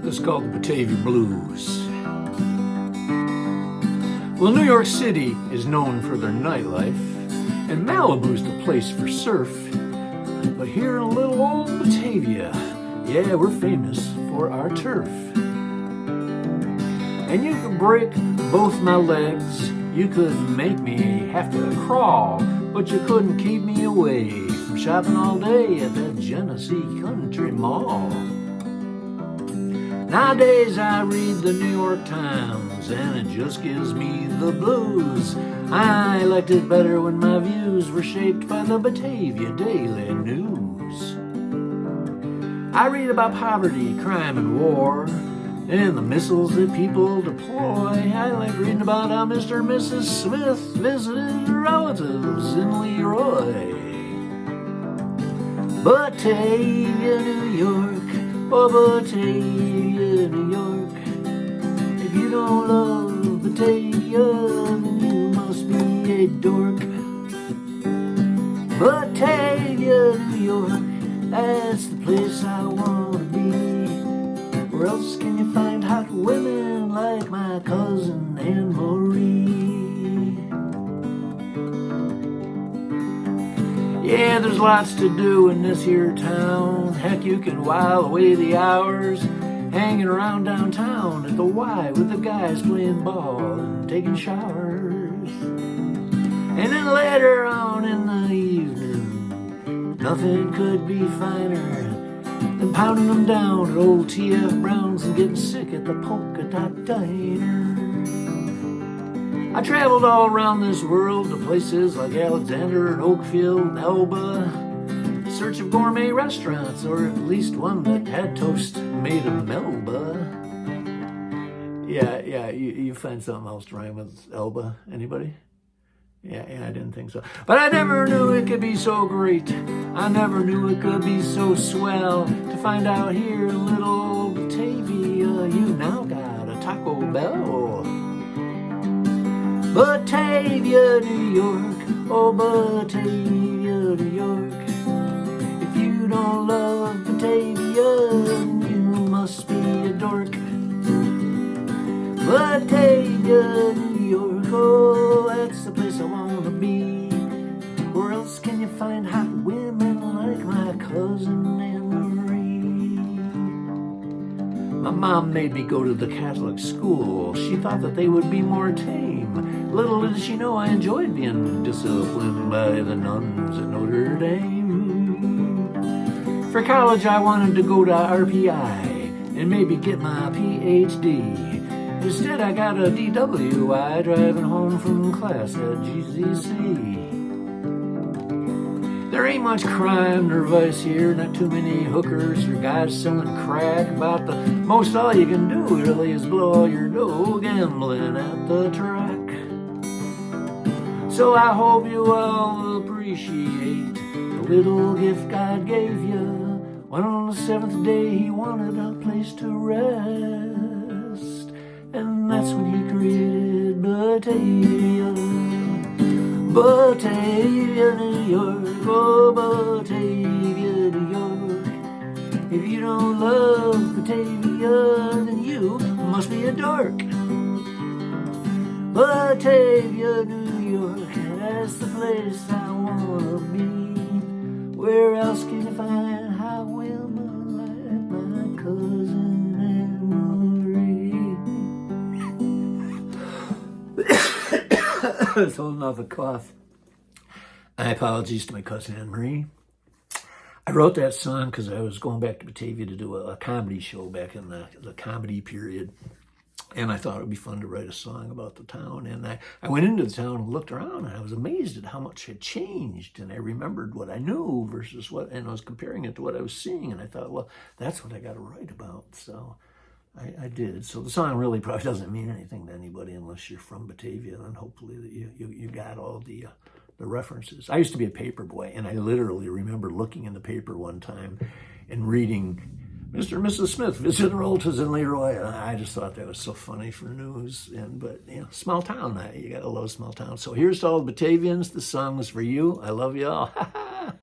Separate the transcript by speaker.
Speaker 1: This is called the Batavia Blues. Well, New York City is known for their nightlife, and Malibu's the place for surf. But here in little old Batavia, yeah, we're famous for our turf. And you could break both my legs, you could make me have to crawl, but you couldn't keep me away from shopping all day at that Genesee Country Mall. Nowadays I read the New York Times and it just gives me the blues. I liked it better when my views were shaped by the Batavia Daily News. I read about poverty, crime, and war, and the missiles that people deploy. I like reading about how Mr. and Mrs. Smith visited relatives in Leroy. Batavia, New York, oh Batavia, New York. If you don't love Batavia, then you must be a dork. Batavia, New York, that's the place I want to be. Where else can you find hot women like my cousin AnnMarie? Yeah, there's lots to do in this here town. Heck, you can while away the hours hanging around downtown at the Y with the guys playing ball and taking showers. And then later on in the evening, nothing could be finer than pounding them down at old T.F. Brown's and getting sick at the Polka Dot Diner. I traveled all around this world to places like Alexander and Oakfield and Elba, in search of gourmet restaurants, or at least one that had toast made of Melba. Yeah, you find something else to rhyme with Elba? Anybody? Yeah, I didn't think so. But I never knew it could be so great. I never knew it could be so swell to find out here in little Batavia, you now got a Taco Bell. Batavia, New York, oh Batavia, New York. If you don't love Batavia, then you must be a dork. Batavia, New York, oh, that's the place I want to be. Where else can you find hot women like my cousin AnnMarie? My mom made me go to the Catholic school. She thought that they would be more tame. Little did she know I enjoyed being disciplined by the nuns at Notre Dame. For college I wanted to go to RPI and maybe get my PhD. Instead I got a DWI driving home from class at GZC. There ain't much crime nor vice here, not too many hookers or guys selling crack. About the most all you can do really is blow all your dough gambling at the track. So I hope you all appreciate the little gift God gave you, when on the seventh day he wanted a place to rest. And that's when he created Batavia. Batavia, New York, oh Batavia, New York. If you don't love Batavia, then you must be a dork. Batavia, New York, that's the place I wanna be. Where else can you find hot women like my cousin AnnMarie? I was holding off a cough. My apologies to my cousin AnnMarie. I wrote that song because I was going back to Batavia to do a comedy show back in the comedy period. And I thought it would be fun to write a song about the town. And I went into the town and looked around, and I was amazed at how much had changed. And I remembered what I knew versus what, and I was comparing it to what I was seeing. And I thought, well, that's what I got to write about. So I did. So the song really probably doesn't mean anything to anybody unless you're from Batavia. And hopefully that you got all the references. I used to be a paper boy, and I literally remember looking in the paper one time and reading Mr. and Mrs. Smith visited relatives in Leroy. And I just thought that was so funny for news. But small town, you gotta love small town. So here's to all the Batavians. This song was for you. I love y'all.